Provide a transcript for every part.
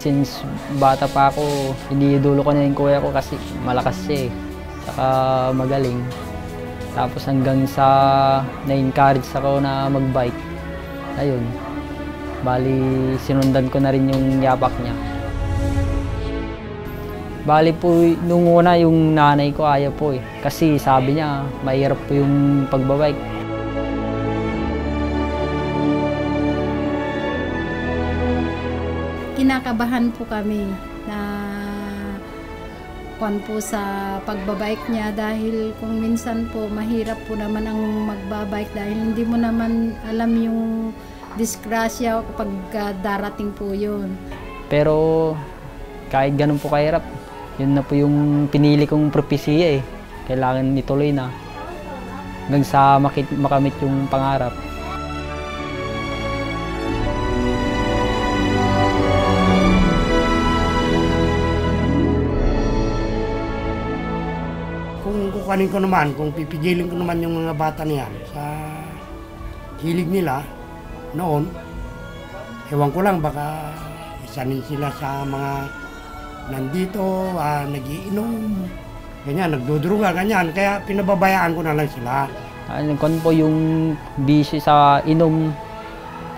Since bata pa ako, iniidolo ko na yung kuya ko kasi malakas siya eh. Saka magaling. Tapos hanggang sa na-encourage ako na mag-bike. Ayun. Bali, sinundan ko na rin yung yapak niya. Bali po, nung una yung nanay ko ayaw po eh. Kasi sabi niya, mahirap po yung pagbabike. Kinakabahan po kami na po sa pagbabike niya dahil kung minsan po mahirap po naman ang magbabike dahil hindi mo naman alam yung disgrasya kapag darating po yun. Pero kahit ganun po kahirap, yun na po yung pinili kong propesya eh. Kailangan ituloy na hanggang sa makamit yung pangarap. Kung kukunin ko naman, kung pipigilin ko naman yung mga bata niyan sa hilig nila noon, ewan ko lang, baka isanin sila sa mga nandito, nagiinom, ganyan, nagdudruga, ganyan. Kaya pinababayaan ko na lang sila. Kung po yung bisyo sa inom,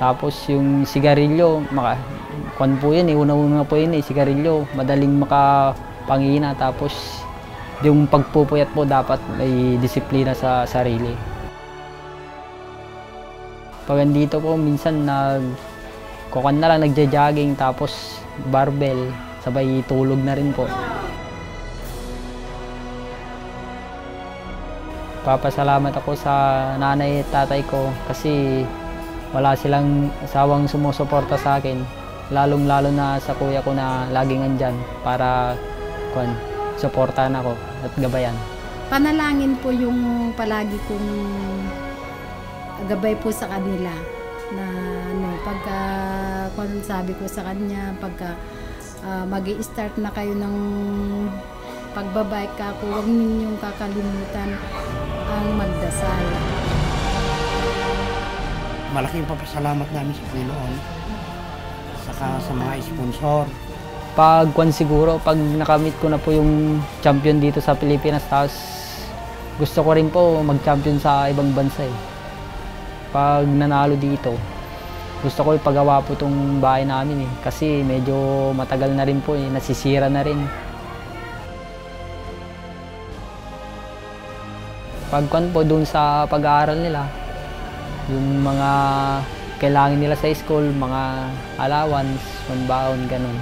tapos yung sigarilyo, kung po yun eh, una-una po yun eh, sigarilyo, madaling makapangina, tapos yung pagpupuyat po dapat may disiplina sa sarili. Pag andito po, minsan kukan na lang, nagja-jogging, tapos barbell, sabay tulog na rin po. Papasalamat ako sa nanay at tatay ko kasi wala silang asawang sumusuporta sa akin, lalong-lalo na sa kuya ko na laging andyan para suportahan ako at gabayan. Panalangin po yung palagi kong gabay po sa kanila na pagka sabi ko sa kanya, pagka mag-i-start na kayo ng pagbabike ako, huwag ninyong kakalimutan ang magdasal. Malaking papasalamat namin sa Panginoon, saka sa mga sponsor. Siguro, pag nakamit ko na po yung champion dito sa Pilipinas, tapos gusto ko rin po mag-champion sa ibang bansa eh. Pag nanalo dito, gusto ko ipagawa po itong bahay namin eh. Kasi medyo matagal na rin po eh, nasisira na rin. Pagkuhan po dun sa pag-aaral nila, yung mga kailangan nila sa school, mga allowance, pambaon, ganun.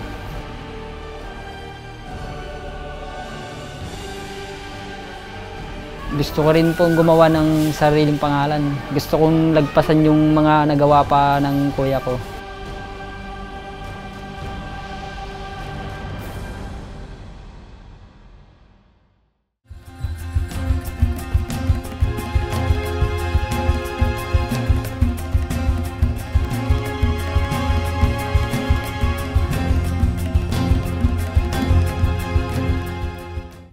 Gusto ko rin pong gumawa ng sariling pangalan. Gusto kong lagpasan yung mga nagawa pa ng kuya ko.